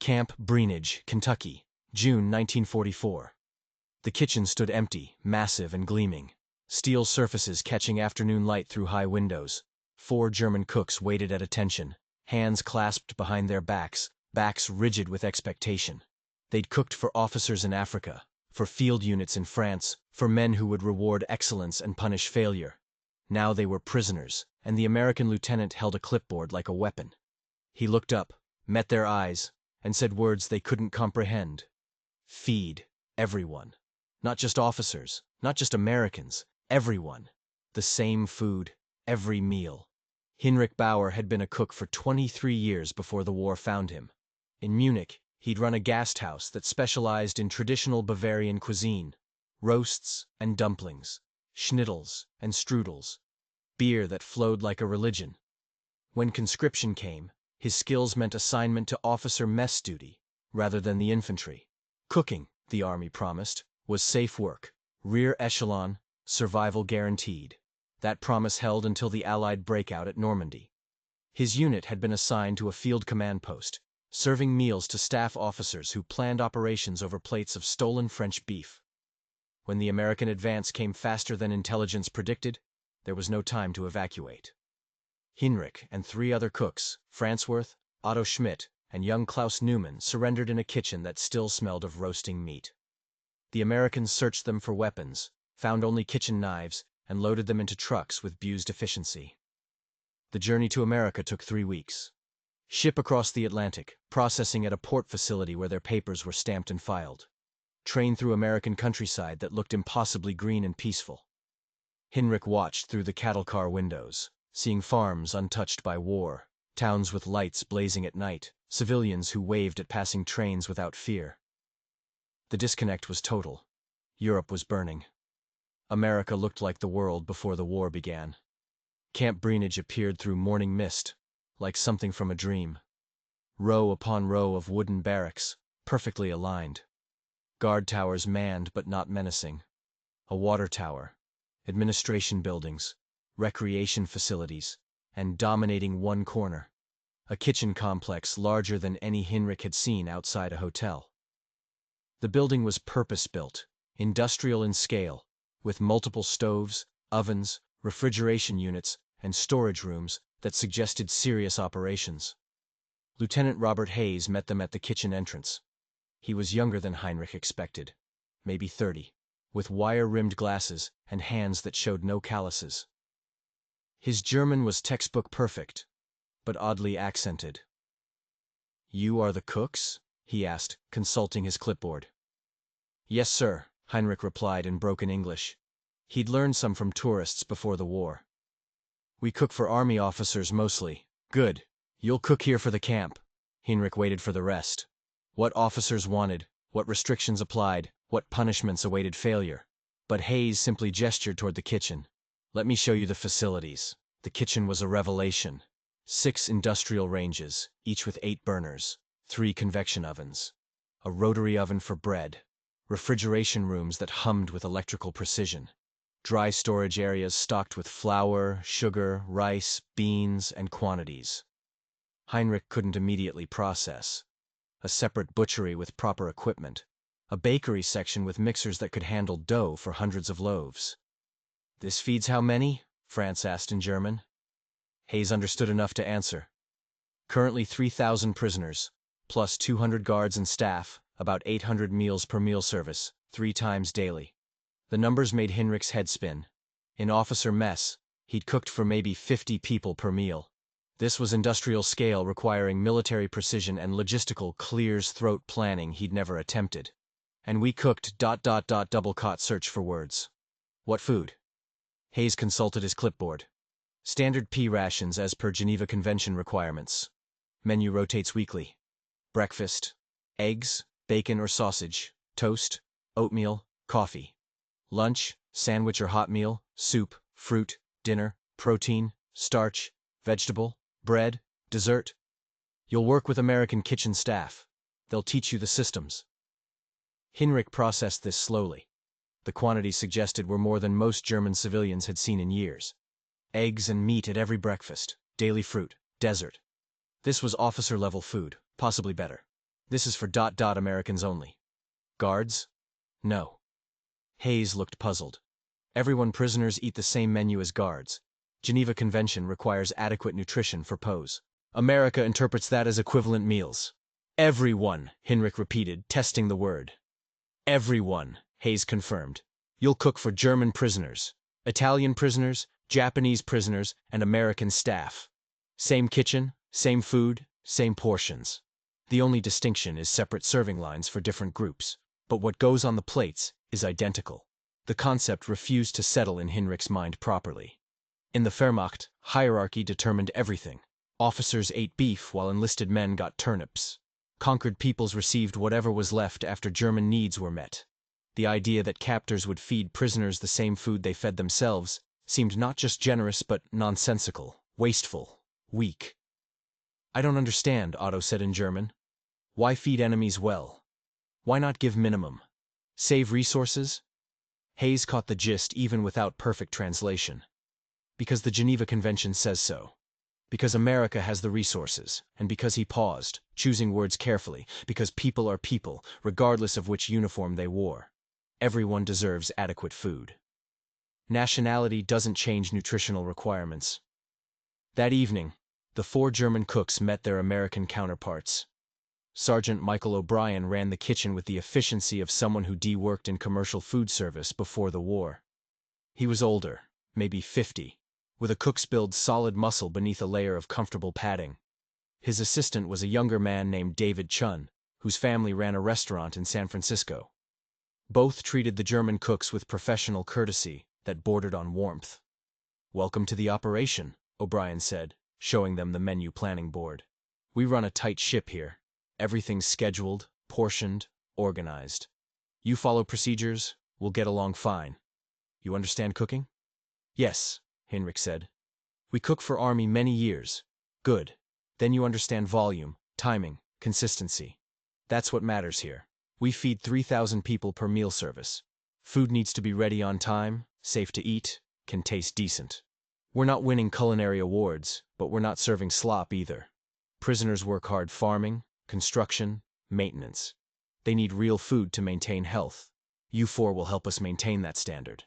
Camp Breenage, Kentucky, June 1944. The kitchen stood empty, massive and gleaming. Steel surfaces catching afternoon light through high windows. 4 German cooks waited at attention, hands clasped behind their backs rigid with expectation. They'd cooked for officers in Africa, for field units in France, for men who would reward excellence and punish failure. Now they were prisoners, and the American lieutenant held a clipboard like a weapon. He looked up, met their eyes, and said words they couldn't comprehend. Feed everyone. Not just officers, not just Americans, everyone. The same food, every meal. Hinrich Bauer had been a cook for 23 years before the war found him. In Munich, he'd run a guest house that specialized in traditional Bavarian cuisine, roasts and dumplings, schnittels and strudels, beer that flowed like a religion. When conscription came, his skills meant assignment to officer mess duty, rather than the infantry. Cooking, the Army promised, was safe work, rear echelon, survival guaranteed. That promise held until the Allied breakout at Normandy. His unit had been assigned to a field command post, serving meals to staff officers who planned operations over plates of stolen French beef. When the American advance came faster than intelligence predicted, there was no time to evacuate. Hinrich and 3 other cooks, Fransworth, Otto Schmidt, and young Klaus Neumann, surrendered in a kitchen that still smelled of roasting meat. The Americans searched them for weapons, found only kitchen knives, and loaded them into trucks with abused efficiency. The journey to America took 3 weeks. Ship across the Atlantic, processing at a port facility where their papers were stamped and filed. Train through American countryside that looked impossibly green and peaceful. Hinrich watched through the cattle car windows, seeing farms untouched by war, towns with lights blazing at night, civilians who waved at passing trains without fear. The disconnect was total. Europe was burning. America looked like the world before the war began. Camp Breenage appeared through morning mist, like something from a dream. Row upon row of wooden barracks, perfectly aligned. Guard towers manned but not menacing. A water tower, administration buildings, recreation facilities, and dominating one corner, a kitchen complex larger than any Hinrich had seen outside a hotel. The building was purpose-built, industrial in scale, with multiple stoves, ovens, refrigeration units, and storage rooms that suggested serious operations. Lieutenant Robert Hayes met them at the kitchen entrance. He was younger than Heinrich expected, maybe 30, with wire-rimmed glasses and hands that showed no calluses. His German was textbook perfect, but oddly accented. "You are the cooks?" he asked, consulting his clipboard. "Yes, sir," Heinrich replied in broken English. He'd learned some from tourists before the war. "We cook for Army officers mostly." "Good. You'll cook here for the camp." Heinrich waited for the rest. What officers wanted, what restrictions applied, what punishments awaited failure. But Hayes simply gestured toward the kitchen. "Let me show you the facilities." The kitchen was a revelation. 6 industrial ranges, each with 8 burners, 3 convection ovens, a rotary oven for bread, refrigeration rooms that hummed with electrical precision, dry storage areas stocked with flour, sugar, rice, beans, and quantities. Heinrich couldn't immediately process. A separate butchery with proper equipment, a bakery section with mixers that could handle dough for hundreds of loaves. "This feeds how many?" France asked in German. Hayes understood enough to answer. "Currently 3,000 prisoners, plus 200 guards and staff, about 800 meals per meal service, 3 times daily." The numbers made Hinrich's head spin. In officer mess, he'd cooked for maybe 50 people per meal. This was industrial scale requiring military precision and logistical clears-throat planning he'd never attempted. "And we cooked ... double-caught search for words." "What food?" Hayes consulted his clipboard. "Standard P rations as per Geneva Convention requirements. Menu rotates weekly. Breakfast: eggs, bacon or sausage, toast, oatmeal, coffee. Lunch: sandwich or hot meal, soup, fruit, dinner, protein, starch, vegetable, bread, dessert. You'll work with American kitchen staff. They'll teach you the systems." Hinrich processed this slowly. The quantities suggested were more than most German civilians had seen in years. Eggs and meat at every breakfast, daily fruit, dessert. This was officer-level food, possibly better. This is for Americans only. Guards? No. Hayes looked puzzled. Everyone prisoners eat the same menu as guards. Geneva Convention requires adequate nutrition for POWs. America interprets that as equivalent meals. Everyone, Hinrich repeated, testing the word. Everyone, Hayes confirmed. You'll cook for German prisoners, Italian prisoners, Japanese prisoners, and American staff. Same kitchen, same food, same portions. The only distinction is separate serving lines for different groups. But what goes on the plates is identical. The concept refused to settle in Hinrich's mind properly. In the Wehrmacht, hierarchy determined everything. Officers ate beef while enlisted men got turnips. Conquered peoples received whatever was left after German needs were met. The idea that captors would feed prisoners the same food they fed themselves seemed not just generous but nonsensical, wasteful, weak. I don't understand, Otto said in German. Why feed enemies well? Why not give minimum? Save resources? Hayes caught the gist even without perfect translation. Because the Geneva Convention says so. Because America has the resources, and because he paused, choosing words carefully, because people are people, regardless of which uniform they wore. Everyone deserves adequate food. Nationality doesn't change nutritional requirements. That evening, the 4 German cooks met their American counterparts. Sergeant Michael O'Brien ran the kitchen with the efficiency of someone who de-worked in commercial food service before the war. He was older, maybe 50, with a cook's build solid muscle beneath a layer of comfortable padding. His assistant was a younger man named David Chun, whose family ran a restaurant in San Francisco. Both treated the German cooks with professional courtesy that bordered on warmth. "Welcome to the operation," O'Brien said, showing them the menu planning board. "We run a tight ship here. Everything's scheduled, portioned, organized. You follow procedures, we'll get along fine. You understand cooking?" "Yes," Hinrich said. "We cook for Army many years." "Good. Then you understand volume, timing, consistency. That's what matters here. We feed 3,000 people per meal service. Food needs to be ready on time, safe to eat, can taste decent. We're not winning culinary awards, but we're not serving slop either. Prisoners work hard farming, construction, maintenance. They need real food to maintain health. You 4 will help us maintain that standard."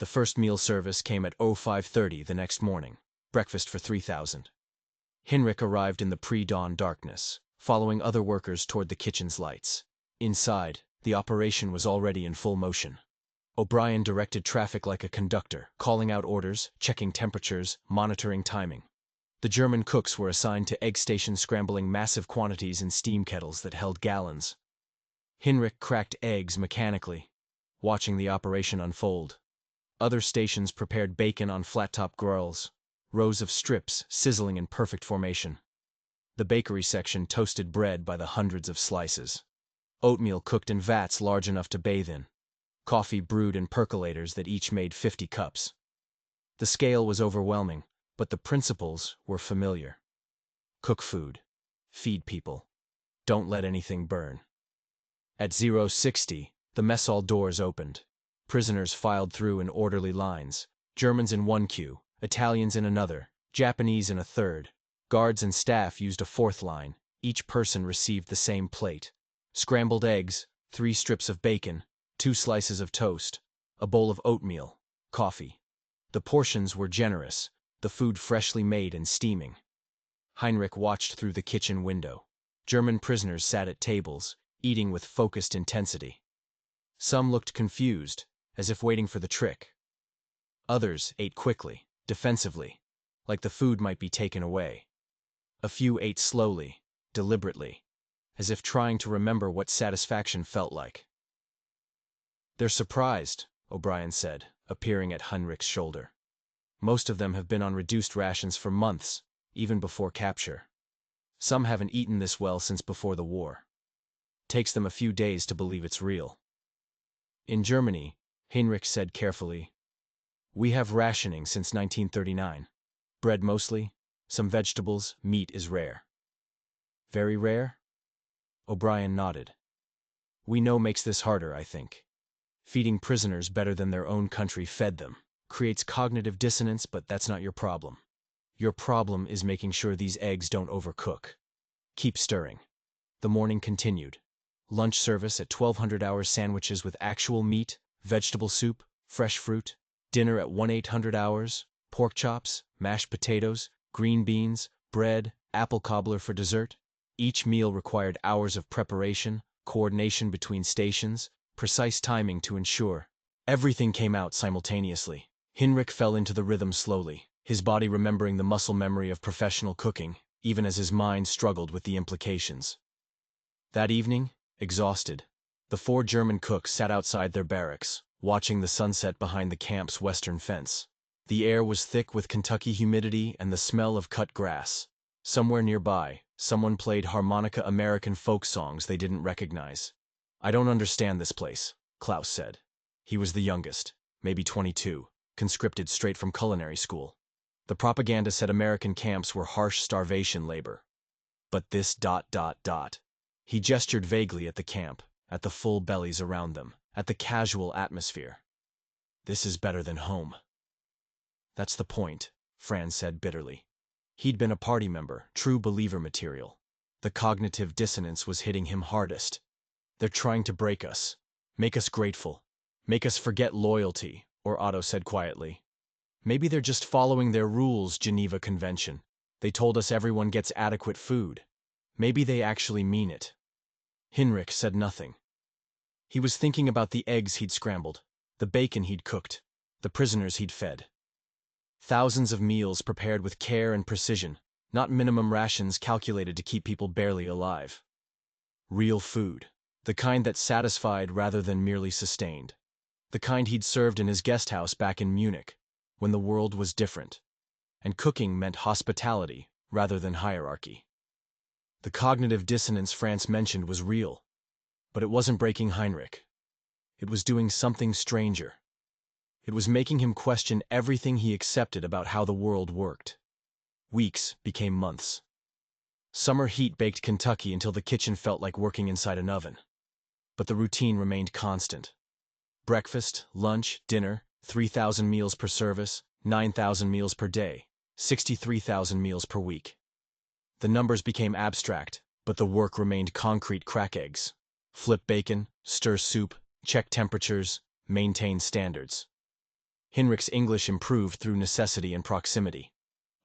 The first meal service came at 05:30 the next morning, breakfast for 3,000. Hinrich arrived in the pre-dawn darkness, following other workers toward the kitchen's lights. Inside, the operation was already in full motion. O'Brien directed traffic like a conductor, calling out orders, checking temperatures, monitoring timing. The German cooks were assigned to egg stations scrambling massive quantities in steam kettles that held gallons. Hinrich cracked eggs mechanically, watching the operation unfold. Other stations prepared bacon on flat-top grills, rows of strips sizzling in perfect formation. The bakery section toasted bread by the hundreds of slices. Oatmeal cooked in vats large enough to bathe in. Coffee brewed in percolators that each made 50 cups. The scale was overwhelming, but the principles were familiar. Cook food. Feed people. Don't let anything burn. At 0:60, the mess hall doors opened. Prisoners filed through in orderly lines. Germans in one queue, Italians in another, Japanese in a third. Guards and staff used a fourth line. Each person received the same plate. Scrambled eggs, 3 strips of bacon, 2 slices of toast, a bowl of oatmeal, coffee. The portions were generous, the food freshly made and steaming. Heinrich watched through the kitchen window. German prisoners sat at tables, eating with focused intensity. Some looked confused, as if waiting for the trick. Others ate quickly, defensively, like the food might be taken away. A few ate slowly, deliberately, as if trying to remember what satisfaction felt like. "They're surprised," O'Brien said, appearing at Heinrich's shoulder. "Most of them have been on reduced rations for months, even before capture. Some haven't eaten this well since before the war. Takes them a few days to believe it's real." "In Germany," Heinrich said carefully, "we have rationing since 1939. Bread mostly, some vegetables, meat is rare." "Very rare?" O'Brien nodded. "We know makes this harder, I think. Feeding prisoners better than their own country fed them creates cognitive dissonance, but that's not your problem. Your problem is making sure these eggs don't overcook. Keep stirring. The morning continued. Lunch service at 1200 hours, sandwiches with actual meat, vegetable soup, fresh fruit. Dinner at 1800 hours, pork chops, mashed potatoes, green beans, bread, apple cobbler for dessert. Each meal required hours of preparation, coordination between stations, precise timing to ensure everything came out simultaneously. Hinrich fell into the rhythm slowly, his body remembering the muscle memory of professional cooking, even as his mind struggled with the implications. That evening, exhausted, the 4 German cooks sat outside their barracks, watching the sunset behind the camp's western fence. The air was thick with Kentucky humidity and the smell of cut grass. Somewhere nearby, someone played harmonica American folk songs they didn't recognize. "I don't understand this place," Klaus said. He was the youngest, maybe 22, conscripted straight from culinary school. The propaganda said American camps were harsh starvation labor. But this ... He gestured vaguely at the camp, at the full bellies around them, at the casual atmosphere. "This is better than home." "That's the point," Franz said bitterly. He'd been a party member, true believer material. The cognitive dissonance was hitting him hardest. "They're trying to break us, make us grateful, make us forget loyalty," or Otto said quietly. "Maybe they're just following their rules, Geneva Convention. They told us everyone gets adequate food. Maybe they actually mean it." Hinrich said nothing. He was thinking about the eggs he'd scrambled, the bacon he'd cooked, the prisoners he'd fed. Thousands of meals prepared with care and precision, not minimum rations calculated to keep people barely alive. Real food, the kind that satisfied rather than merely sustained. The kind he'd served in his guest house back in Munich, when the world was different, and cooking meant hospitality rather than hierarchy. The cognitive dissonance Franz mentioned was real, but it wasn't breaking Heinrich. It was doing something stranger. It was making him question everything he accepted about how the world worked. Weeks became months. Summer heat baked Kentucky until the kitchen felt like working inside an oven. But the routine remained constant. Breakfast, lunch, dinner, 3,000 meals per service, 9,000 meals per day, 63,000 meals per week. The numbers became abstract, but the work remained concrete: crack eggs, flip bacon, stir soup, check temperatures, maintain standards. Hinrich's English improved through necessity and proximity.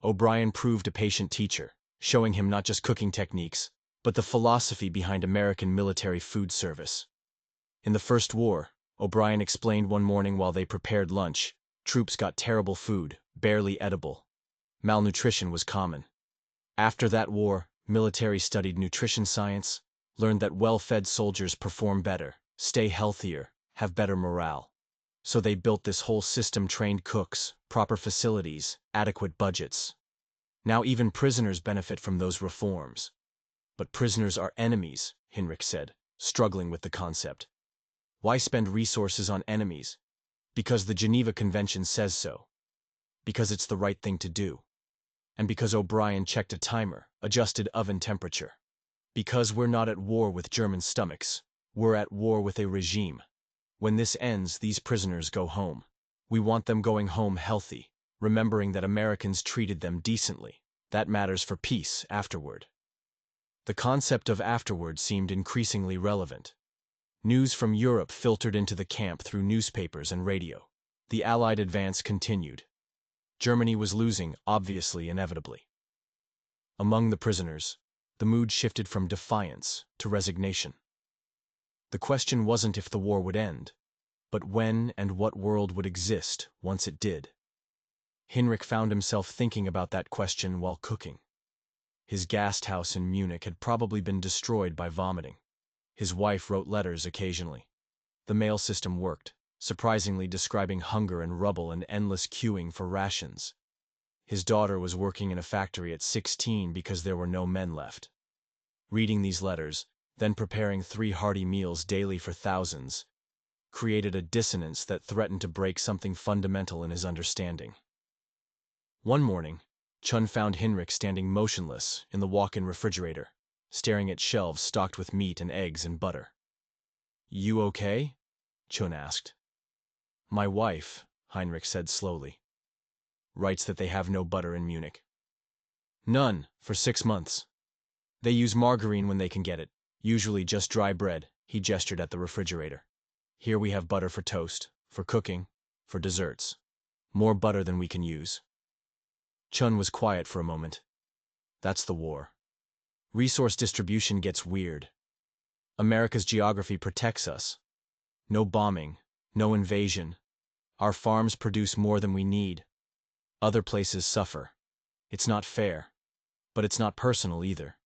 O'Brien proved a patient teacher, showing him not just cooking techniques, but the philosophy behind American military food service. In the First War, O'Brien explained one morning while they prepared lunch, troops got terrible food, barely edible. Malnutrition was common. After that war, military studied nutrition science, learned that well-fed soldiers perform better, stay healthier, have better morale. So they built this whole system: trained cooks, proper facilities, adequate budgets. Now even prisoners benefit from those reforms. "But prisoners are enemies," Hinrich said, struggling with the concept. "Why spend resources on enemies?" "Because the Geneva Convention says so. Because it's the right thing to do. And because O'Brien checked a timer, adjusted oven temperature. Because we're not at war with German stomachs. We're at war with a regime. When this ends, these prisoners go home. We want them going home healthy, remembering that Americans treated them decently. That matters for peace afterward." The concept of afterward seemed increasingly relevant. News from Europe filtered into the camp through newspapers and radio. The Allied advance continued. Germany was losing, obviously, inevitably. Among the prisoners, the mood shifted from defiance to resignation. The question wasn't if the war would end, but when and what world would exist once it did. Hinrich found himself thinking about that question while cooking. His guest house in Munich had probably been destroyed by vomiting. His wife wrote letters occasionally. The mail system worked, surprisingly describing hunger and rubble and endless queuing for rations. His daughter was working in a factory at 16 because there were no men left. Reading these letters, then preparing 3 hearty meals daily for thousands, created a dissonance that threatened to break something fundamental in his understanding. One morning, Chun found Hinrich standing motionless in the walk-in refrigerator, staring at shelves stocked with meat and eggs and butter. "You okay?" Chun asked. "My wife," Heinrich said slowly, "writes that they have no butter in Munich. None, for 6 months. They use margarine when they can get it, Usually just dry bread, he gestured at the refrigerator. Here we have butter for toast, for cooking, for desserts. More butter than we can use. Chun was quiet for a moment. That's the war. Resource distribution gets weird. America's geography protects us. No bombing, no invasion. Our farms produce more than we need. Other places suffer. It's not fair. But it's not personal either.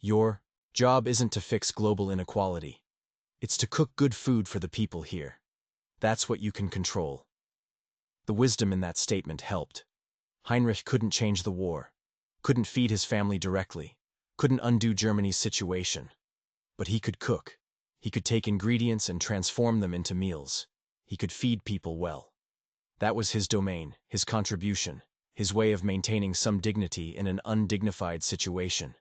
Your job isn't to fix global inequality. It's to cook good food for the people here. That's what you can control. The wisdom in that statement helped. Heinrich couldn't change the war, couldn't feed his family directly, couldn't undo Germany's situation. But he could cook. He could take ingredients and transform them into meals. He could feed people well. That was his domain, his contribution, his way of maintaining some dignity in an undignified situation.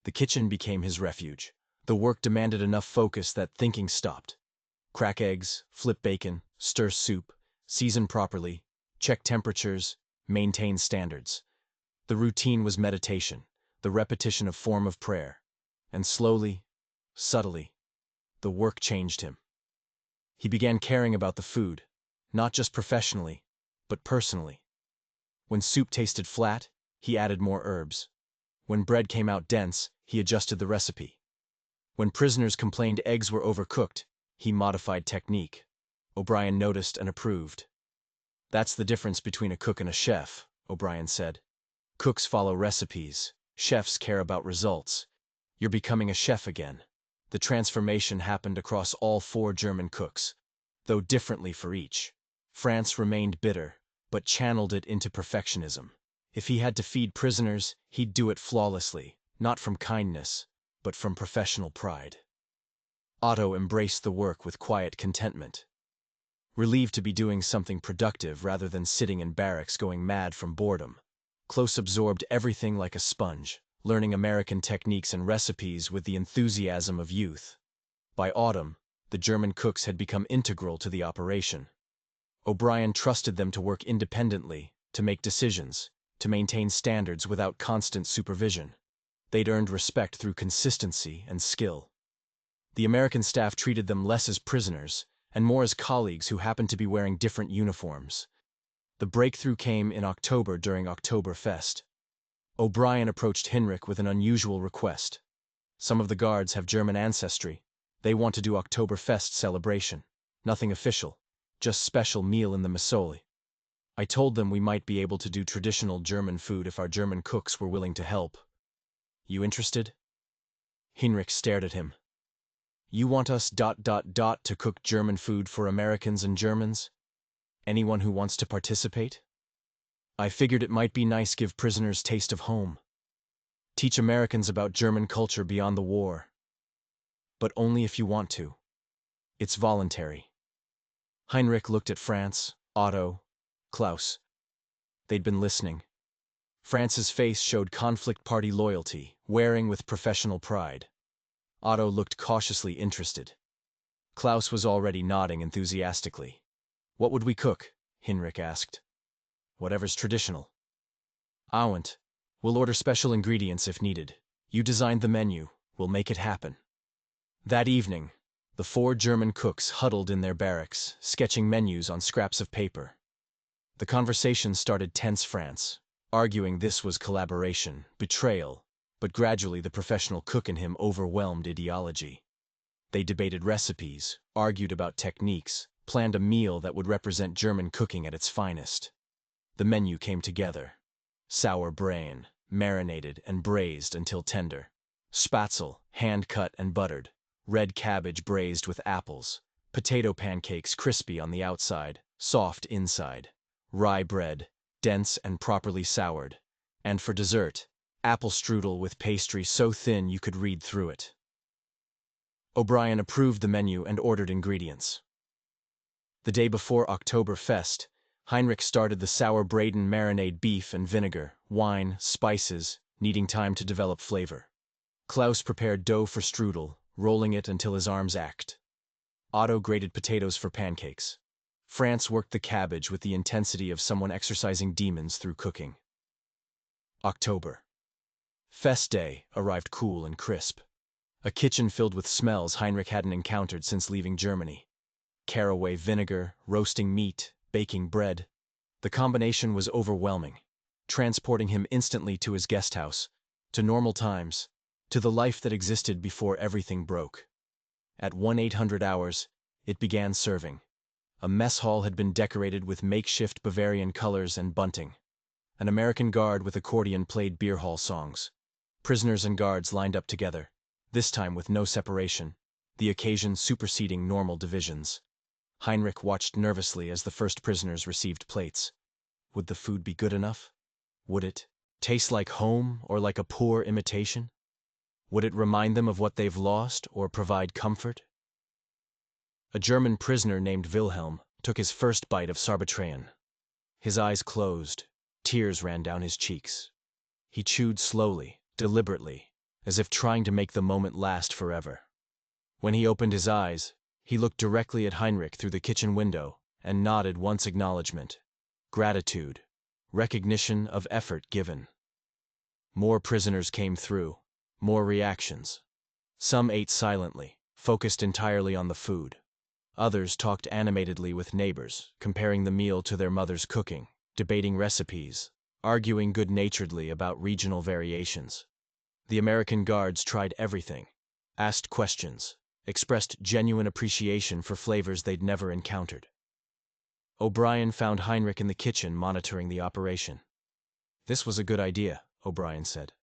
The kitchen became his refuge. The work demanded enough focus that thinking stopped. Crack eggs, flip bacon, stir soup, season properly, check temperatures, maintain standards. The routine was meditation, the repetition of form of prayer. And slowly, subtly, the work changed him. He began caring about the food, not just professionally, but personally. When soup tasted flat, he added more herbs. When bread came out dense, he adjusted the recipe. When prisoners complained eggs were overcooked, he modified technique. O'Brien noticed and approved. That's the difference between a cook and a chef, O'Brien said. Cooks follow recipes. Chefs care about results. You're becoming a chef again. The transformation happened across all 4 German cooks, though differently for each. France remained bitter, but channeled it into perfectionism. If he had to feed prisoners, he'd do it flawlessly, not from kindness, but from professional pride. Otto embraced the work with quiet contentment. Relieved to be doing something productive rather than sitting in barracks going mad from boredom. Klaus absorbed everything like a sponge, learning American techniques and recipes with the enthusiasm of youth. By autumn, the German cooks had become integral to the operation. O'Brien trusted them to work independently, to make decisions, to maintain standards without constant supervision. They'd earned respect through consistency and skill. The American staff treated them less as prisoners, and more as colleagues who happened to be wearing different uniforms. The breakthrough came in October during Oktoberfest. O'Brien approached Heinrich with an unusual request. Some of the guards have German ancestry. They want to do Oktoberfest celebration. Nothing official, just special meal in the Missole. I told them we might be able to do traditional German food if our German cooks were willing to help. You interested? Heinrich stared at him. You want us ... to cook German food for Americans and Germans? Anyone who wants to participate? I figured it might be nice give prisoners taste of home. Teach Americans about German culture beyond the war. But only if you want to. It's voluntary. Heinrich looked at France, Otto, Klaus. They'd been listening. France's face showed conflict party loyalty, wearing with professional pride. Otto looked cautiously interested. Klaus was already nodding enthusiastically. What would we cook? Heinrich asked. Whatever's traditional. Aunt, we'll order special ingredients if needed. You designed the menu, we'll make it happen. That evening, the 4 German cooks huddled in their barracks, sketching menus on scraps of paper. The conversation started tense France, arguing this was collaboration, betrayal, but gradually the professional cook in him overwhelmed ideology. They debated recipes, argued about techniques, planned a meal that would represent German cooking at its finest. The menu came together. Sour brain, marinated and braised until tender. Spätzle, hand-cut and buttered. Red cabbage braised with apples. Potato pancakes crispy on the outside, soft inside. Rye bread, dense and properly soured. And for dessert, apple strudel with pastry so thin you could read through it. O'Brien approved the menu and ordered ingredients. The day before Oktoberfest, Heinrich started the sour Braden marinade beef and vinegar, wine, spices, needing time to develop flavor. Klaus prepared dough for strudel, rolling it until his arms ached. Otto grated potatoes for pancakes. France worked the cabbage with the intensity of someone exercising demons through cooking. October. Fest day arrived cool and crisp. A kitchen filled with smells Heinrich hadn't encountered since leaving Germany. Caraway vinegar, roasting meat, baking bread. The combination was overwhelming, transporting him instantly to his guest house, to normal times, to the life that existed before everything broke. At 1-800 hours, it began serving. A mess hall had been decorated with makeshift Bavarian colors and bunting. An American guard with accordion played beer hall songs. Prisoners and guards lined up together, this time with no separation, the occasion superseding normal divisions. Heinrich watched nervously as the first prisoners received plates. Would the food be good enough? Would it taste like home or like a poor imitation? Would it remind them of what they've lost or provide comfort? A German prisoner named Wilhelm took his first bite of Sarbatrayan. His eyes closed, tears ran down his cheeks. He chewed slowly, deliberately, as if trying to make the moment last forever. When he opened his eyes, he looked directly at Heinrich through the kitchen window and nodded once acknowledgement, gratitude, recognition of effort given. More prisoners came through, more reactions. Some ate silently, focused entirely on the food. Others talked animatedly with neighbors, comparing the meal to their mother's cooking, debating recipes, arguing good-naturedly about regional variations. The American guards tried everything, asked questions, expressed genuine appreciation for flavors they'd never encountered. O'Brien found Heinrich in the kitchen monitoring the operation. "This was a good idea," O'Brien said.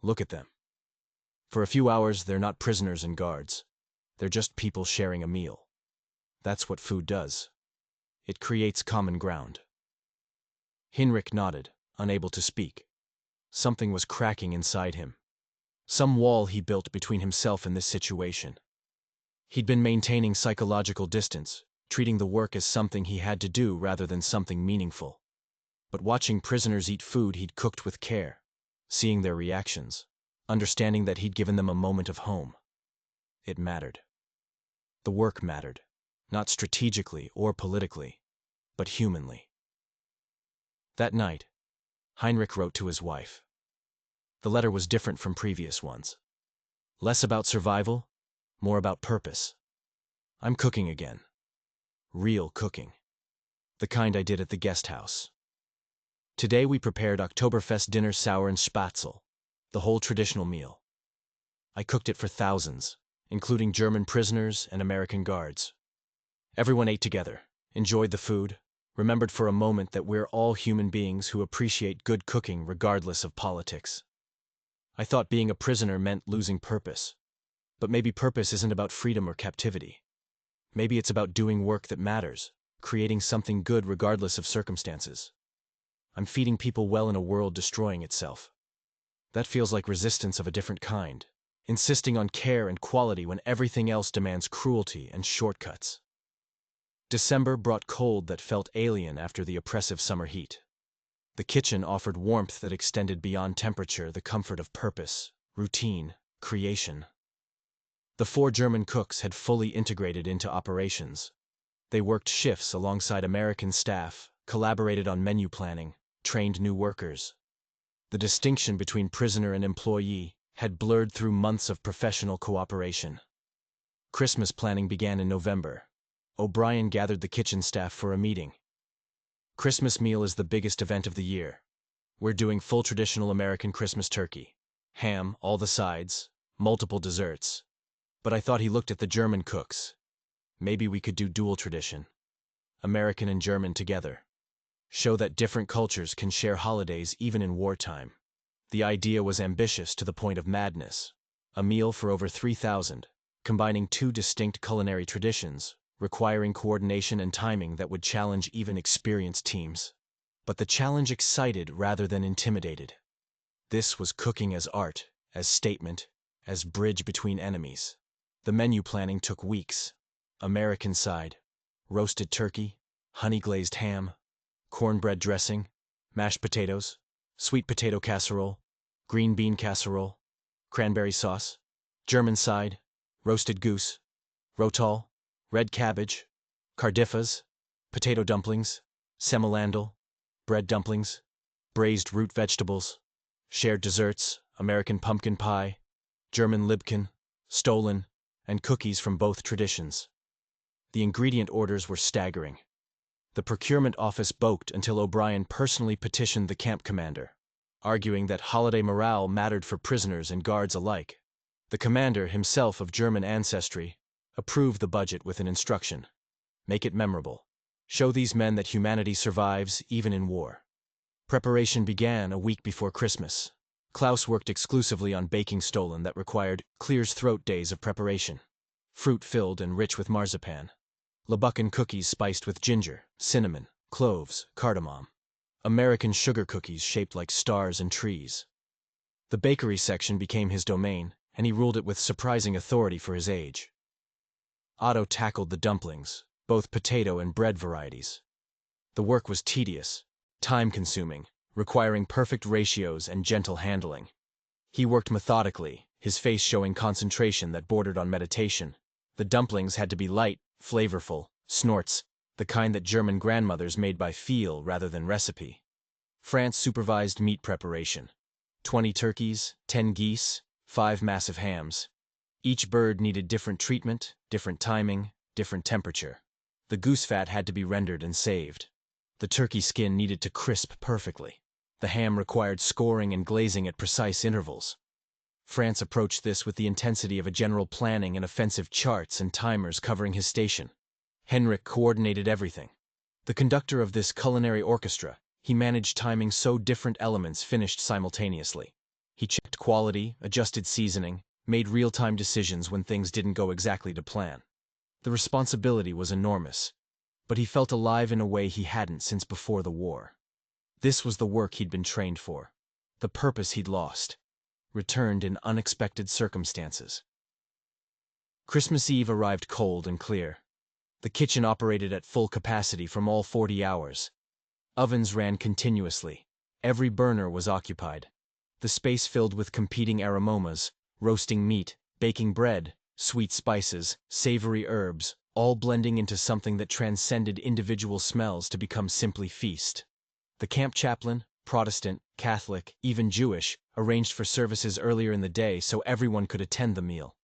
"Look at them. For a few hours, they're not prisoners and guards. They're just people sharing a meal. That's what food does. It creates common ground." Heinrich nodded, unable to speak. Something was cracking inside him. Some wall he built between himself and this situation. He'd been maintaining psychological distance, treating the work as something he had to do rather than something meaningful. But watching prisoners eat food he'd cooked with care, seeing their reactions, understanding that he'd given them a moment of home. It mattered. The work mattered, not strategically or politically, but humanly. That night, Heinrich wrote to his wife. The letter was different from previous ones. Less about survival, more about purpose. "I'm cooking again. Real cooking. The kind I did at the guest house. Today we prepared Oktoberfest dinner sour and spätzle, the whole traditional meal. I cooked it for thousands, including German prisoners and American guards. Everyone ate together, enjoyed the food, remembered for a moment that we're all human beings who appreciate good cooking regardless of politics. I thought being a prisoner meant losing purpose. But maybe purpose isn't about freedom or captivity. Maybe it's about doing work that matters, creating something good regardless of circumstances. I'm feeding people well in a world destroying itself. That feels like resistance of a different kind, insisting on care and quality when everything else demands cruelty and shortcuts." December brought cold that felt alien after the oppressive summer heat. The kitchen offered warmth that extended beyond temperature, the comfort of purpose, routine, creation. The 4 German cooks had fully integrated into operations. They worked shifts alongside American staff, collaborated on menu planning, trained new workers. The distinction between prisoner and employee had blurred through months of professional cooperation. Christmas planning began in November. O'Brien gathered the kitchen staff for a meeting. "Christmas meal is the biggest event of the year. We're doing full traditional American Christmas turkey. Ham, all the sides, multiple desserts. But I thought," he looked at the German cooks, "maybe we could do dual tradition. American and German together. Show that different cultures can share holidays even in wartime." The idea was ambitious to the point of madness. A meal for over 3,000, combining 2 distinct culinary traditions, requiring coordination and timing that would challenge even experienced teams. But the challenge excited rather than intimidated. This was cooking as art, as statement, as bridge between enemies. The menu planning took weeks. American side: roasted turkey, honey-glazed ham, cornbread dressing, mashed potatoes, sweet potato casserole, green bean casserole, cranberry sauce. German side: roasted goose, rotel, red cabbage, cardiffas, potato dumplings, semelandel, bread dumplings, braised root vegetables, shared desserts, American pumpkin pie, German Liebchen, stolen, and cookies from both traditions. The ingredient orders were staggering. The procurement office balked until O'Brien personally petitioned the camp commander, arguing that holiday morale mattered for prisoners and guards alike. The commander, himself of German ancestry, approved the budget with an instruction: make it memorable. Show these men that humanity survives even in war. Preparation began a week before Christmas. Klaus worked exclusively on baking stollen that required clear's throat days of preparation. Fruit filled and rich with marzipan. Labuccan cookies spiced with ginger, cinnamon, cloves, cardamom. American sugar cookies shaped like stars and trees. The bakery section became his domain, and he ruled it with surprising authority for his age. Otto tackled the dumplings, both potato and bread varieties. The work was tedious, time-consuming, requiring perfect ratios and gentle handling. He worked methodically, his face showing concentration that bordered on meditation. The dumplings had to be light, flavorful, snorts, the kind that German grandmothers made by feel rather than recipe. France supervised meat preparation. 20 turkeys, 10 geese, 5 massive hams. Each bird needed different treatment, different timing, different temperature. The goose fat had to be rendered and saved. The turkey skin needed to crisp perfectly. The ham required scoring and glazing at precise intervals. France approached this with the intensity of a general planning and offensive charts and timers covering his station. Henrik coordinated everything. The conductor of this culinary orchestra, he managed timing so different elements finished simultaneously. He checked quality, adjusted seasoning, made real-time decisions when things didn't go exactly to plan. The responsibility was enormous, but he felt alive in a way he hadn't since before the war. This was the work he'd been trained for, the purpose he'd lost, returned in unexpected circumstances. Christmas Eve arrived cold and clear. The kitchen operated at full capacity from all 40 hours. Ovens ran continuously. Every burner was occupied. The space filled with competing aromas, roasting meat, baking bread, sweet spices, savory herbs, all blending into something that transcended individual smells to become simply feast. The camp chaplain, Protestant, Catholic, even Jewish, arranged for services earlier in the day so everyone could attend the meal.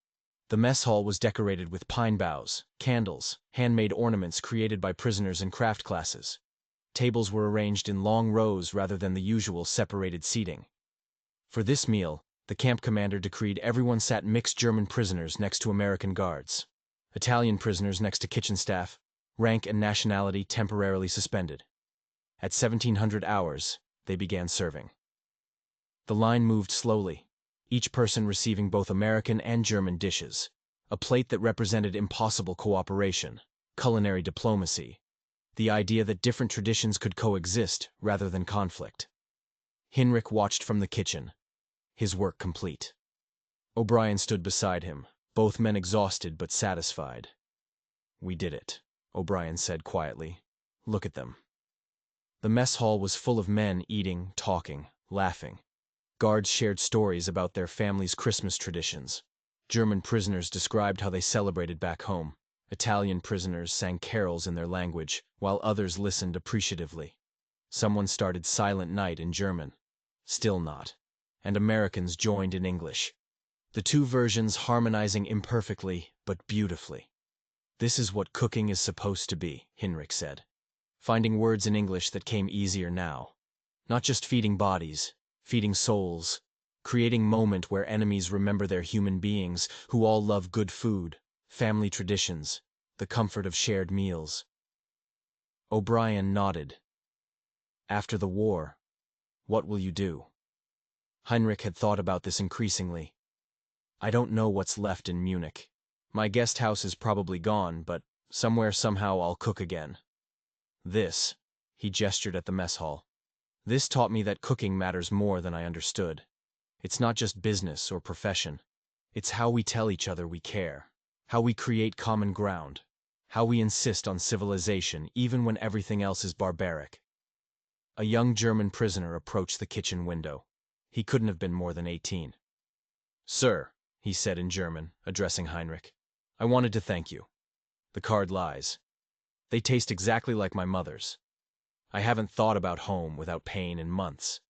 The mess hall was decorated with pine boughs, candles, handmade ornaments created by prisoners and craft classes. Tables were arranged in long rows rather than the usual separated seating. For this meal, the camp commander decreed everyone sat mixed German prisoners next to American guards, Italian prisoners next to kitchen staff, rank and nationality temporarily suspended. At 1700 hours, they began serving. The line moved slowly, each person receiving both American and German dishes, a plate that represented impossible cooperation, culinary diplomacy, the idea that different traditions could coexist rather than conflict. Henrik watched from the kitchen, his work complete. O'Brien stood beside him, both men exhausted but satisfied. "We did it," O'Brien said quietly. "Look at them." The mess hall was full of men eating, talking, laughing. Guards shared stories about their families' Christmas traditions. German prisoners described how they celebrated back home. Italian prisoners sang carols in their language, while others listened appreciatively. Someone started Silent Night in German. Still not. And Americans joined in English. The two versions harmonizing imperfectly, but beautifully. "This is what cooking is supposed to be," Henrik said. Finding words in English that came easier now. Not just feeding bodies, feeding souls, creating moment where enemies remember their human beings who all love good food, family traditions, the comfort of shared meals. O'Brien nodded. "After the war, what will you do?" Heinrich had thought about this increasingly. "I don't know what's left in Munich. My guest house is probably gone, but somewhere somehow I'll cook again. This," he gestured at the mess hall, "this taught me that cooking matters more than I understood. It's not just business or profession. It's how we tell each other we care, how we create common ground, how we insist on civilization even when everything else is barbaric." A young German prisoner approached the kitchen window. He couldn't have been more than 18. "Sir," he said in German, addressing Heinrich, "I wanted to thank you. The card lies. They taste exactly like my mother's. I haven't thought about home without pain in months.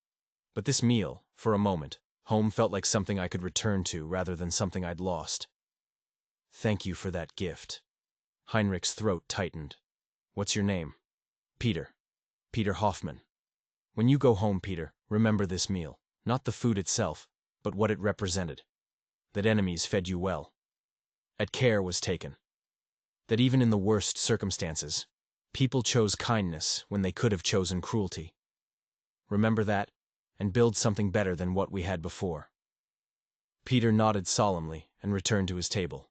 But this meal, for a moment, home felt like something I could return to rather than something I'd lost. Thank you for that gift. Heinrich's throat tightened. What's your name? Peter. Peter Hoffman. When you go home, Peter, remember this meal. Not the food itself, but what it represented. That enemies fed you well. That care was taken. That even in the worst circumstances, people chose kindness when they could have chosen cruelty. Remember that, and build something better than what we had before. Peter nodded solemnly and returned to his table.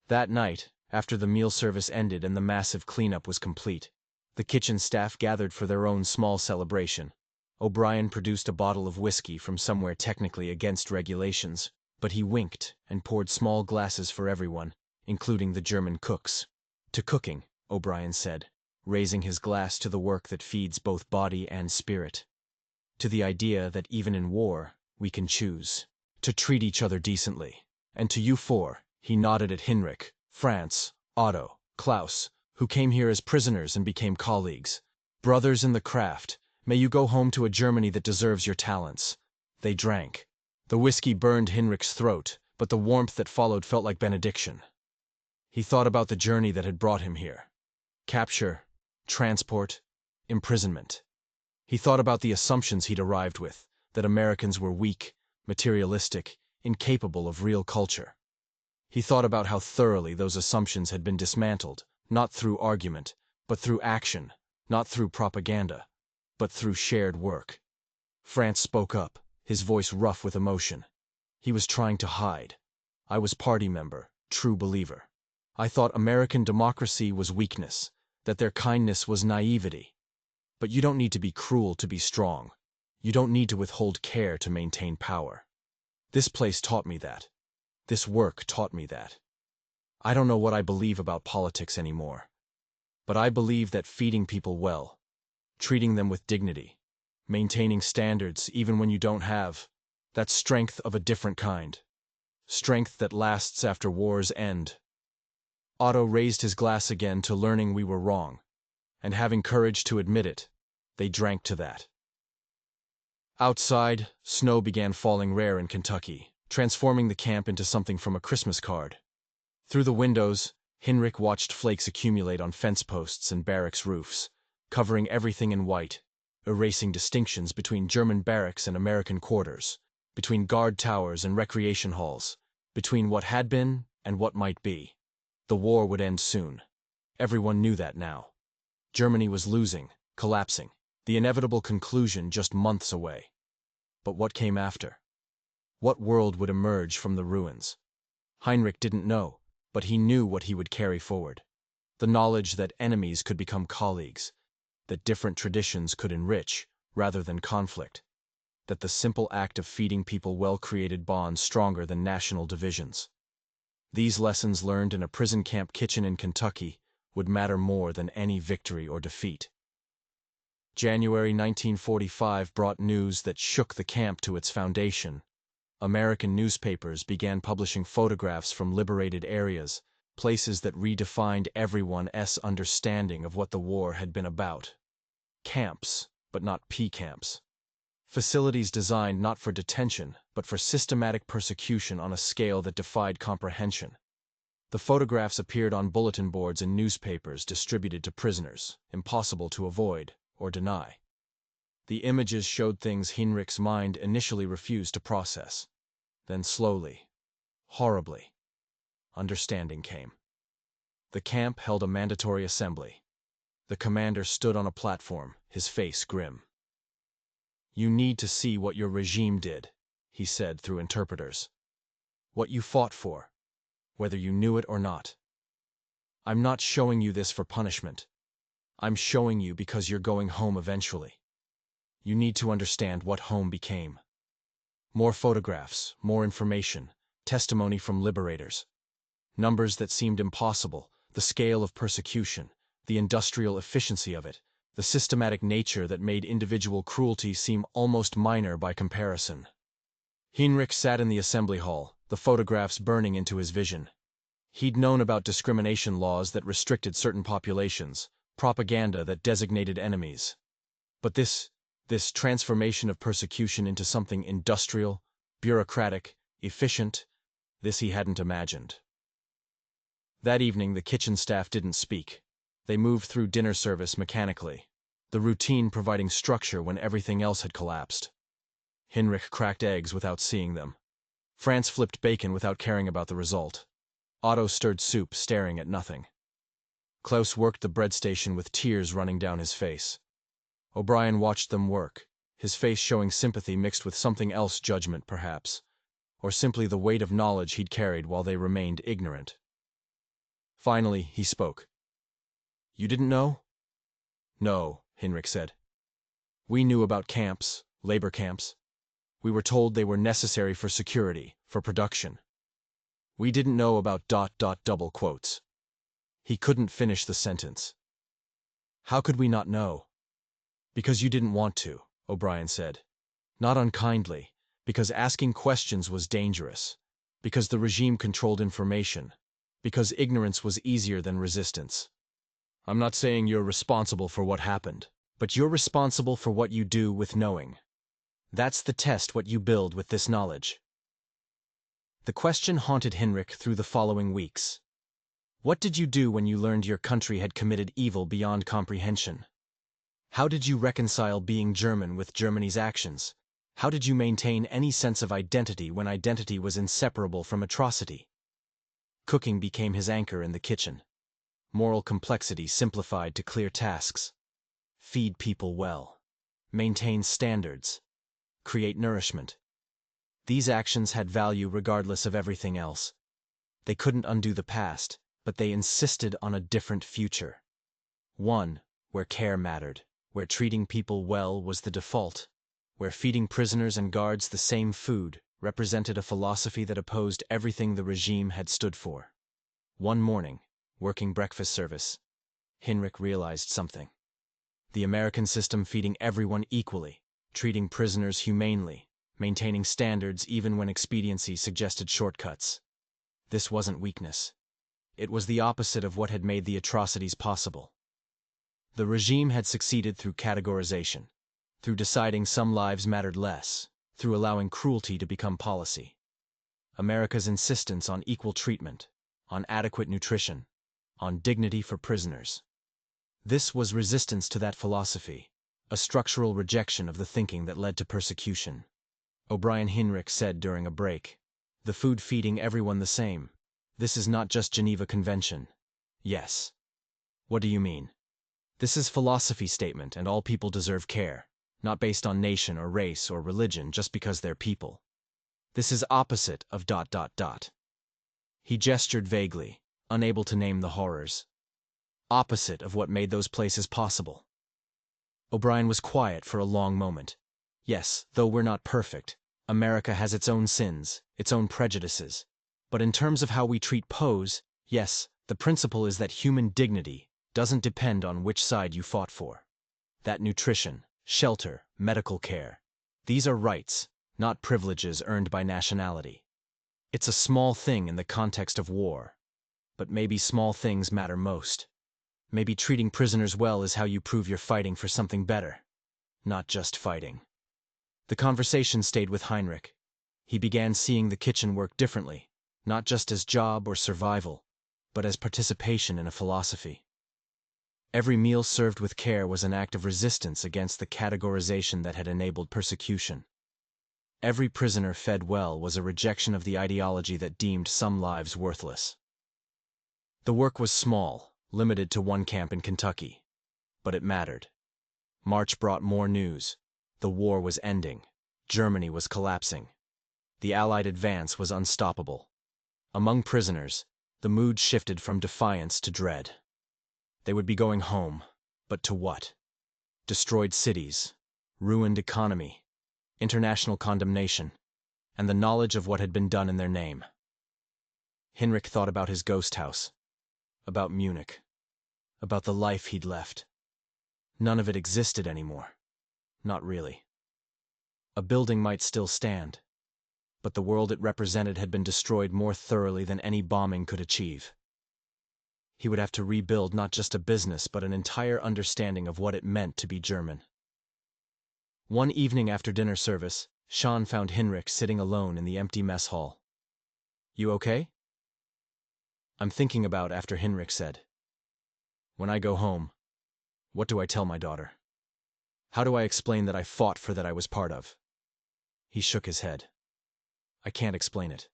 That night, after the meal service ended and the massive cleanup was complete, the kitchen staff gathered for their own small celebration. O'Brien produced a bottle of whiskey from somewhere technically against regulations, but he winked and poured small glasses for everyone, including the German cooks. To cooking, O'Brien said, raising his glass to the work that feeds both body and spirit. To the idea that even in war, we can choose to treat each other decently. And to you four, he nodded at Heinrich, Franz, Otto, Klaus, who came here as prisoners and became colleagues. Brothers in the craft, may you go home to a Germany that deserves your talents. They drank. The whiskey burned Heinrich's throat, but the warmth that followed felt like benediction. He thought about the journey that had brought him here. Capture, transport, imprisonment. He thought about the assumptions he'd arrived with, that Americans were weak, materialistic, incapable of real culture. He thought about how thoroughly those assumptions had been dismantled, not through argument, but through action, not through propaganda, but through shared work. Franz spoke up, his voice rough with emotion. He was trying to hide. I was party member, true believer. I thought American democracy was weakness, that their kindness was naivety. But you don't need to be cruel to be strong. You don't need to withhold care to maintain power. This place taught me that. This work taught me that. I don't know what I believe about politics anymore. But I believe that feeding people well, treating them with dignity, maintaining standards even when you don't have, that's strength of a different kind. Strength that lasts after war's end. Otto raised his glass again to learning we were wrong, and having courage to admit it, they drank to that. Outside, snow began falling rare in Kentucky, transforming the camp into something from a Christmas card. Through the windows, Heinrich watched flakes accumulate on fence posts and barracks roofs, covering everything in white, erasing distinctions between German barracks and American quarters, between guard towers and recreation halls, between what had been and what might be. The war would end soon. Everyone knew that now. Germany was losing, collapsing, the inevitable conclusion just months away. But what came after? What world would emerge from the ruins? Heinrich didn't know, but he knew what he would carry forward. The knowledge that enemies could become colleagues, that different traditions could enrich, rather than conflict, that the simple act of feeding people well created bonds stronger than national divisions. These lessons learned in a prison camp kitchen in Kentucky would matter more than any victory or defeat. January 1945 brought news that shook the camp to its foundation. American newspapers began publishing photographs from liberated areas, places that redefined everyone's understanding of what the war had been about. Camps, but not P-camps. Facilities designed not for detention, but for systematic persecution on a scale that defied comprehension. The photographs appeared on bulletin boards and newspapers distributed to prisoners, impossible to avoid or deny. The images showed things Heinrich's mind initially refused to process. Then slowly, horribly, understanding came. The camp held a mandatory assembly. The commander stood on a platform, his face grim. "You need to see what your regime did," he said through interpreters. "What you fought for, whether you knew it or not. I'm not showing you this for punishment. I'm showing you because you're going home eventually. You need to understand what home became." More photographs, more information, testimony from liberators. Numbers that seemed impossible, the scale of persecution, the industrial efficiency of it, the systematic nature that made individual cruelty seem almost minor by comparison. Heinrich sat in the assembly hall, the photographs burning into his vision. He'd known about discrimination laws that restricted certain populations, propaganda that designated enemies. But this transformation of persecution into something industrial, bureaucratic, efficient, this he hadn't imagined. That evening, the kitchen staff didn't speak. They moved through dinner service mechanically, the routine providing structure when everything else had collapsed. Hinrich cracked eggs without seeing them. France flipped bacon without caring about the result. Otto stirred soup, staring at nothing. Klaus worked the bread station with tears running down his face. O'Brien watched them work, his face showing sympathy mixed with something else, judgment perhaps, or simply the weight of knowledge he'd carried while they remained ignorant. Finally, he spoke. "You didn't know?" "No," Hinrich said. "We knew about camps, labor camps. We were told they were necessary for security, for production. We didn't know about ... double quotes." He couldn't finish the sentence. "How could we not know?" "Because you didn't want to," O'Brien said. "Not unkindly, because asking questions was dangerous, because the regime controlled information, because ignorance was easier than resistance. I'm not saying you're responsible for what happened, but you're responsible for what you do with knowing. That's the test, what you build with this knowledge." The question haunted Hinrich through the following weeks. What did you do when you learned your country had committed evil beyond comprehension? How did you reconcile being German with Germany's actions? How did you maintain any sense of identity when identity was inseparable from atrocity? Cooking became his anchor in the kitchen. Moral complexity simplified to clear tasks. Feed people well. Maintain standards. Create nourishment. These actions had value regardless of everything else. They couldn't undo the past, but they insisted on a different future. One where care mattered, where treating people well was the default, where feeding prisoners and guards the same food represented a philosophy that opposed everything the regime had stood for. One morning, working breakfast service, Hinrich realized something. The American system feeding everyone equally, treating prisoners humanely, maintaining standards even when expediency suggested shortcuts. This wasn't weakness. It was the opposite of what had made the atrocities possible. The regime had succeeded through categorization, through deciding some lives mattered less, through allowing cruelty to become policy. America's insistence on equal treatment, on adequate nutrition, on dignity for prisoners. This was resistance to that philosophy, a structural rejection of the thinking that led to persecution. O'Brien Hinrich said during a break, "The food feeding everyone the same. This is not just Geneva Convention." "Yes." "What do you mean?" "This is philosophy statement, and all people deserve care, not based on nation or race or religion just because they're people. This is opposite of ... He gestured vaguely, unable to name the horrors. Opposite of what made those places possible. O'Brien was quiet for a long moment. "Yes, though we're not perfect, America has its own sins, its own prejudices. But in terms of how we treat POWs, yes, the principle is that human dignity doesn't depend on which side you fought for. That nutrition, shelter, medical care, these are rights, not privileges earned by nationality. It's a small thing in the context of war, but maybe small things matter most. Maybe treating prisoners well is how you prove you're fighting for something better, not just fighting." The conversation stayed with Hinrich. He began seeing the kitchen work differently, not just as job or survival, but as participation in a philosophy. Every meal served with care was an act of resistance against the categorization that had enabled persecution. Every prisoner fed well was a rejection of the ideology that deemed some lives worthless. The work was small, limited to one camp in Kentucky, but it mattered. March brought more news. The war was ending. Germany was collapsing. The Allied advance was unstoppable. Among prisoners, the mood shifted from defiance to dread. They would be going home, but to what? Destroyed cities, ruined economy, international condemnation, and the knowledge of what had been done in their name. Hinrich thought about his ghost house, about Munich, about the life he'd left. None of it existed anymore. Not really. A building might still stand, but the world it represented had been destroyed more thoroughly than any bombing could achieve. He would have to rebuild not just a business, but an entire understanding of what it meant to be German. One evening after dinner service, Sean found Hinrich sitting alone in the empty mess hall. "You okay?" I'm thinking about after Hinrich said. When I go home, what do I tell my daughter? How do I explain that I fought for that I was part of? He shook his head. I can't explain it.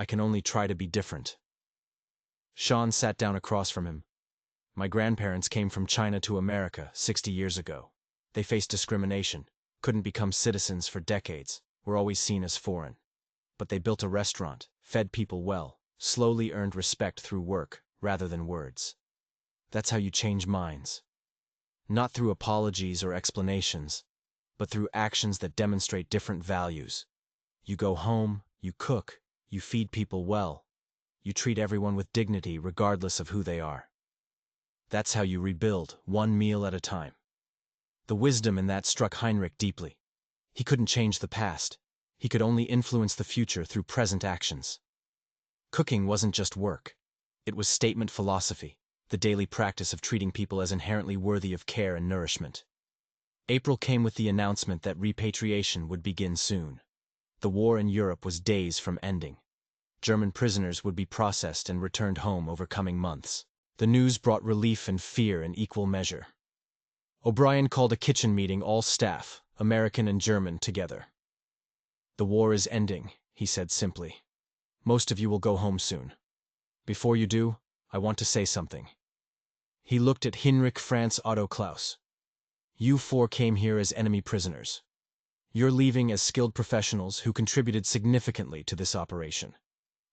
I can only try to be different. Sean sat down across from him. My grandparents came from China to America 60 years ago. They faced discrimination, couldn't become citizens for decades, were always seen as foreign. But they built a restaurant, fed people well, slowly earned respect through work rather than words. That's how you change minds. Not through apologies or explanations, but through actions that demonstrate different values. You go home, you cook, you feed people well. You treat everyone with dignity regardless of who they are. That's how you rebuild, one meal at a time. The wisdom in that struck Heinrich deeply. He couldn't change the past. He could only influence the future through present actions. Cooking wasn't just work. It was statement philosophy, the daily practice of treating people as inherently worthy of care and nourishment. April came with the announcement that repatriation would begin soon. The war in Europe was days from ending. German prisoners would be processed and returned home over coming months. The news brought relief and fear in equal measure. O'Brien called a kitchen meeting, all staff, American and German, together. The war is ending, he said simply. Most of you will go home soon. Before you do, I want to say something. He looked at Hinrich, Franz, Otto, Klaus. You four came here as enemy prisoners. You're leaving as skilled professionals who contributed significantly to this operation.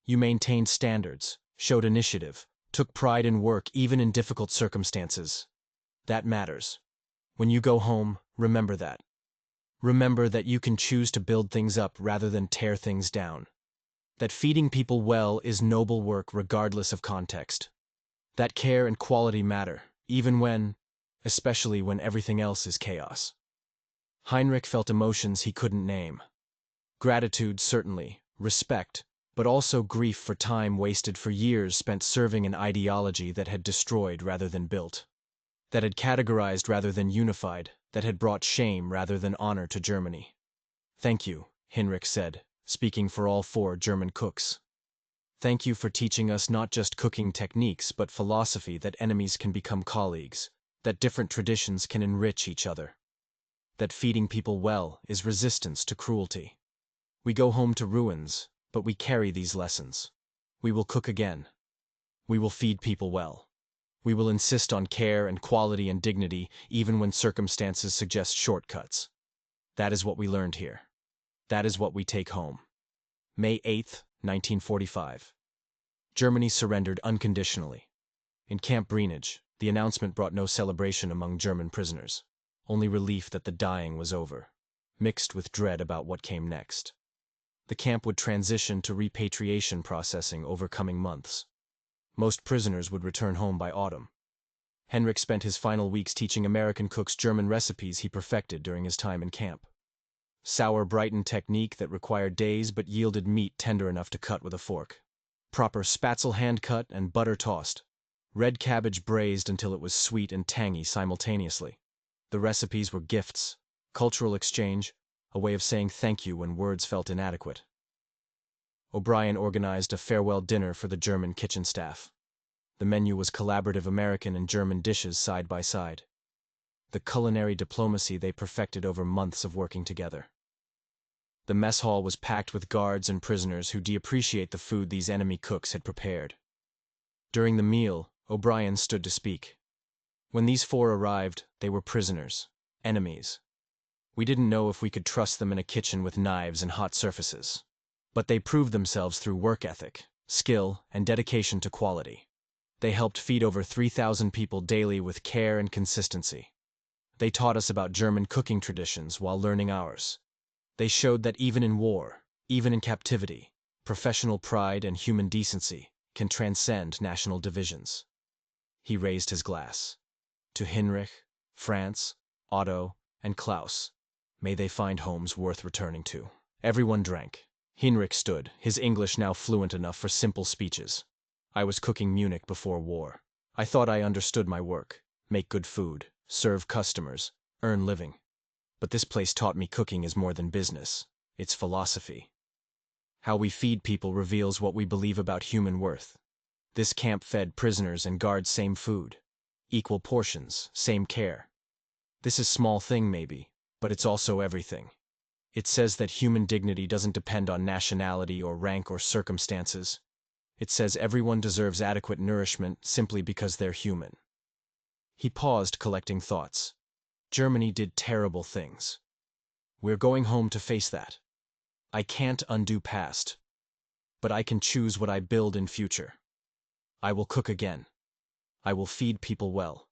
You maintained standards, showed initiative, took pride in work even in difficult circumstances. That matters. When you go home, remember that. Remember that you can choose to build things up rather than tear things down. That feeding people well is noble work regardless of context. That care and quality matter, especially when everything else is chaos. Heinrich felt emotions he couldn't name. Gratitude, certainly, respect, but also grief for time wasted for years spent serving an ideology that had destroyed rather than built, that had categorized rather than unified, that had brought shame rather than honor to Germany. Thank you, Hinrich said, speaking for all four German cooks. Thank you for teaching us not just cooking techniques but philosophy, that enemies can become colleagues, that different traditions can enrich each other, that feeding people well is resistance to cruelty. We go home to ruins, but we carry these lessons. We will cook again. We will feed people well. We will insist on care and quality and dignity even when circumstances suggest shortcuts. That is what we learned here. That is what we take home. May 8, 1945. Germany surrendered unconditionally. In Camp Breenage, the announcement brought no celebration among German prisoners, only relief that the dying was over, mixed with dread about what came next. The camp would transition to repatriation processing over coming months. Most prisoners would return home by autumn. Henrik spent his final weeks teaching American cooks German recipes he perfected during his time in camp. Sour Brighton technique that required days but yielded meat tender enough to cut with a fork. Proper spatzel hand cut and butter tossed. Red cabbage braised until it was sweet and tangy simultaneously. The recipes were gifts, cultural exchange, a way of saying thank you when words felt inadequate. O'Brien organized a farewell dinner for the German kitchen staff. The menu was collaborative American and German dishes side by side. The culinary diplomacy they perfected over months of working together. The mess hall was packed with guards and prisoners who appreciate the food these enemy cooks had prepared. During the meal, O'Brien stood to speak. When these four arrived, they were prisoners, enemies. We didn't know if we could trust them in a kitchen with knives and hot surfaces. But they proved themselves through work ethic, skill, and dedication to quality. They helped feed over 3,000 people daily with care and consistency. They taught us about German cooking traditions while learning ours. They showed that even in war, even in captivity, professional pride and human decency can transcend national divisions. He raised his glass. To Hinrich, Franz, Otto, and Klaus, may they find homes worth returning to. Everyone drank. Hinrich stood, his English now fluent enough for simple speeches. I was cooking Munich before war. I thought I understood my work, make good food, serve customers, earn living. But this place taught me cooking is more than business. It's philosophy. How we feed people reveals what we believe about human worth. This camp fed prisoners and guards same food. Equal portions, same care. This is small thing maybe, but it's also everything. It says that human dignity doesn't depend on nationality or rank or circumstances. It says everyone deserves adequate nourishment simply because they're human. He paused, collecting thoughts. Germany did terrible things. We're going home to face that. I can't undo past, but I can choose what I build in future. I will cook again. I will feed people well.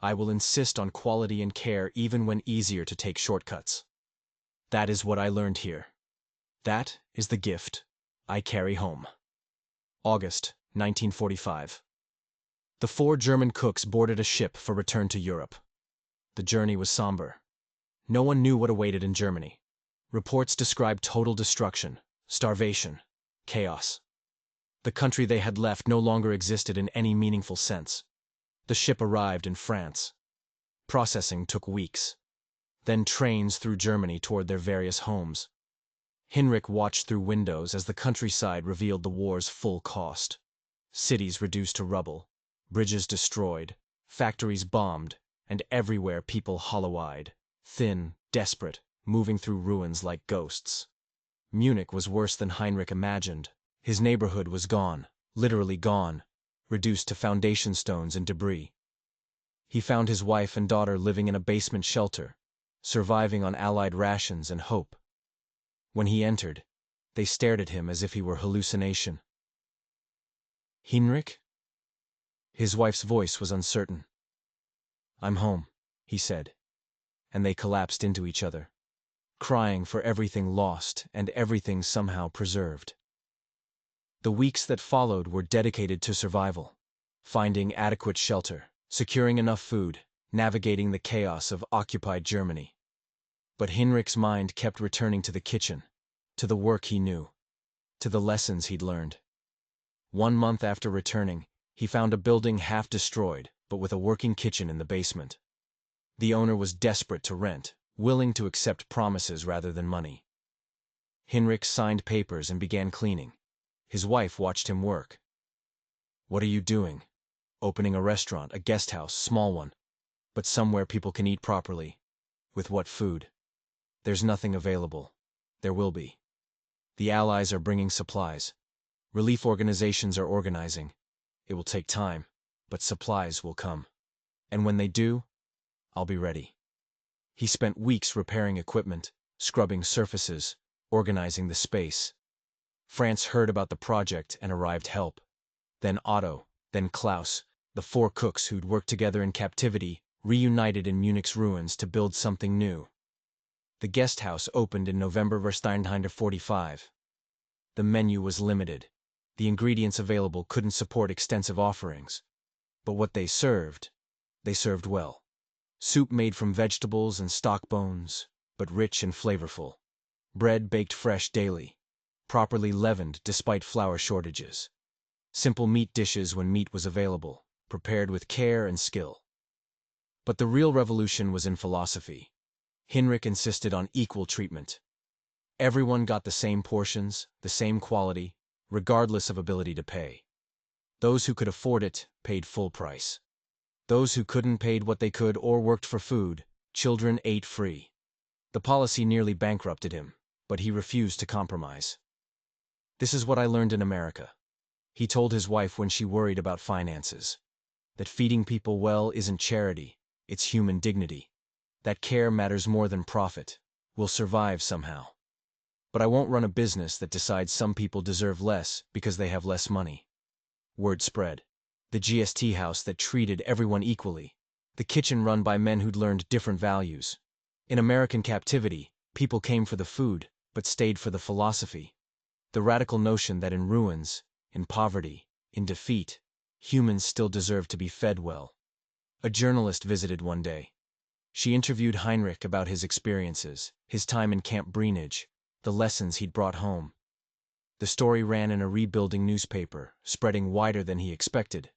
I will insist on quality and care even when easier to take shortcuts. That is what I learned here. That is the gift I carry home. August 1945. The 4 German cooks boarded a ship for return to Europe. The journey was somber. No one knew what awaited in Germany. Reports described total destruction, starvation, chaos. The country they had left no longer existed in any meaningful sense. The ship arrived in France. Processing took weeks. Then trains through Germany toward their various homes. Hinrich watched through windows as the countryside revealed the war's full cost. Cities reduced to rubble, bridges destroyed, factories bombed, and everywhere people hollow-eyed, thin, desperate, moving through ruins like ghosts. Munich was worse than Heinrich imagined. His neighborhood was gone, literally gone, reduced to foundation stones and debris. He found his wife and daughter living in a basement shelter, surviving on Allied rations and hope. When he entered, they stared at him as if he were hallucination. Heinrich? His wife's voice was uncertain. I'm home, he said, and they collapsed into each other, crying for everything lost and everything somehow preserved. The weeks that followed were dedicated to survival, finding adequate shelter, securing enough food, navigating the chaos of occupied Germany. But Heinrich's mind kept returning to the kitchen, to the work he knew, to the lessons he'd learned. 1 month after returning, he found a building half destroyed, but with a working kitchen in the basement. The owner was desperate to rent, willing to accept promises rather than money. Heinrich signed papers and began cleaning. His wife watched him work. What are you doing? Opening a restaurant, a guest house, small one, but somewhere people can eat properly. With what food? There's nothing available. There will be. The Allies are bringing supplies. Relief organizations are organizing. It will take time, but supplies will come. And when they do, I'll be ready. He spent weeks repairing equipment, scrubbing surfaces, organizing the space. France heard about the project and arrived help. Then Otto, then Klaus, the 4 cooks who'd worked together in captivity, reunited in Munich's ruins to build something new. The guest house opened in November 1945. The menu was limited. The ingredients available couldn't support extensive offerings. But what they served well. Soup made from vegetables and stock bones, but rich and flavorful. Bread baked fresh daily, properly leavened despite flour shortages. Simple meat dishes when meat was available, prepared with care and skill. But the real revolution was in philosophy. Heinrich insisted on equal treatment. Everyone got the same portions, the same quality, regardless of ability to pay. Those who could afford it paid full price. Those who couldn't paid what they could or worked for food. Children ate free. The policy nearly bankrupted him, but he refused to compromise. This is what I learned in America, he told his wife when she worried about finances. That feeding people well isn't charity, it's human dignity. That care matters more than profit. We'll survive somehow. But I won't run a business that decides some people deserve less because they have less money. Word spread. The GST house that treated everyone equally. The kitchen run by men who'd learned different values. In American captivity, people came for the food, but stayed for the philosophy. The radical notion that in ruins, in poverty, in defeat, humans still deserve to be fed well. A journalist visited one day. She interviewed Heinrich about his experiences, his time in Camp Breenage, the lessons he'd brought home. The story ran in a rebuilding newspaper, spreading wider than he expected.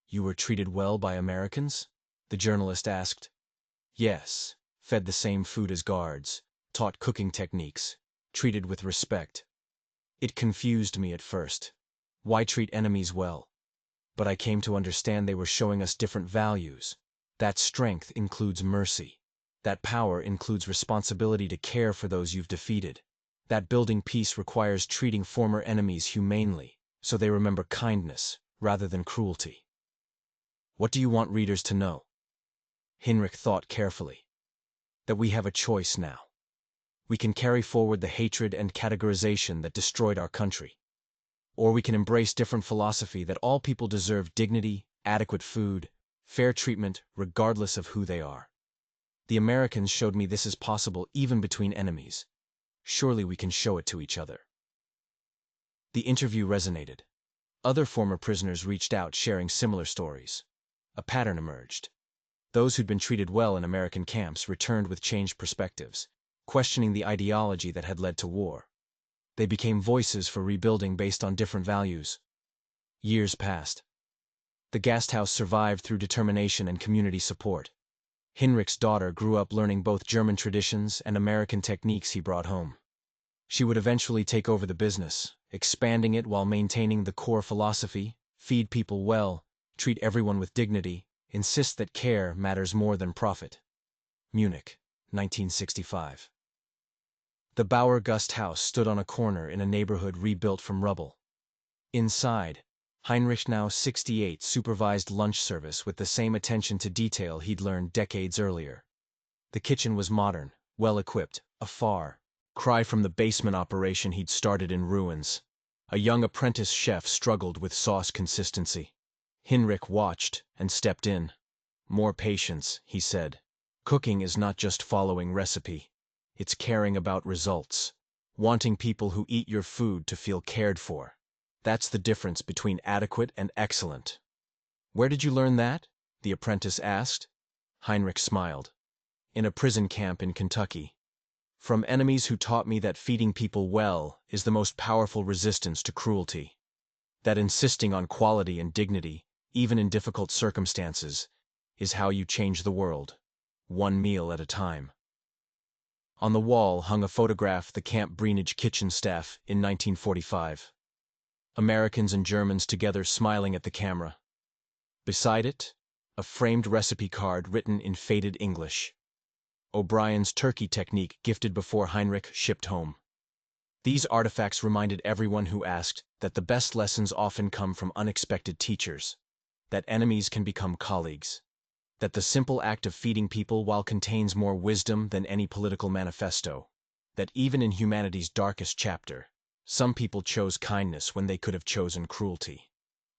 You were treated well by Americans? The journalist asked. Yes, fed the same food as guards, taught cooking techniques, treated with respect. It confused me at first. Why treat enemies well? But I came to understand they were showing us different values. That strength includes mercy. That power includes responsibility to care for those you've defeated. That building peace requires treating former enemies humanely, so they remember kindness rather than cruelty. What do you want readers to know? Heinrich thought carefully. That we have a choice now. We can carry forward the hatred and categorization that destroyed our country. Or we can embrace different philosophy that all people deserve dignity, adequate food, fair treatment, regardless of who they are. The Americans showed me this is possible even between enemies. Surely we can show it to each other. The interview resonated. Other former prisoners reached out sharing similar stories. A pattern emerged. Those who'd been treated well in American camps returned with changed perspectives, questioning the ideology that had led to war. They became voices for rebuilding based on different values. Years passed. The Gasthaus survived through determination and community support. Heinrich's daughter grew up learning both German traditions and American techniques he brought home. She would eventually take over the business, expanding it while maintaining the core philosophy: feed people well, treat everyone with dignity, insist that care matters more than profit. Munich, 1965. The Bauer Gasthaus stood on a corner in a neighborhood rebuilt from rubble. Inside, Heinrich, now 68, supervised lunch service with the same attention to detail he'd learned decades earlier. The kitchen was modern, well-equipped, a far cry from the basement operation he'd started in ruins. A young apprentice chef struggled with sauce consistency. Heinrich watched and stepped in. "More patience," he said. "Cooking is not just following recipe. It's caring about results. Wanting people who eat your food to feel cared for. That's the difference between adequate and excellent." "Where did you learn that?" the apprentice asked. Heinrich smiled. "In a prison camp in Kentucky. From enemies who taught me that feeding people well is the most powerful resistance to cruelty. That insisting on quality and dignity, even in difficult circumstances, is how you change the world, one meal at a time." On the wall hung a photograph of the Camp Breenage kitchen staff in 1945. Americans and Germans together smiling at the camera. Beside it, a framed recipe card written in faded English. O'Brien's turkey technique gifted before Heinrich shipped home. These artifacts reminded everyone who asked that the best lessons often come from unexpected teachers, that enemies can become colleagues, that the simple act of feeding people while contains more wisdom than any political manifesto, that even in humanity's darkest chapter, some people chose kindness when they could have chosen cruelty.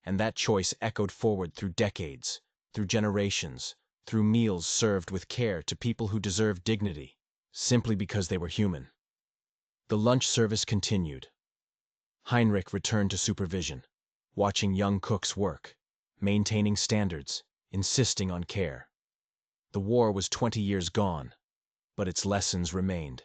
And that choice echoed forward through decades, through generations, through meals served with care to people who deserved dignity, simply because they were human. The lunch service continued. Heinrich returned to supervision, watching young cooks work, maintaining standards, insisting on care. The war was 20 years gone, but its lessons remained.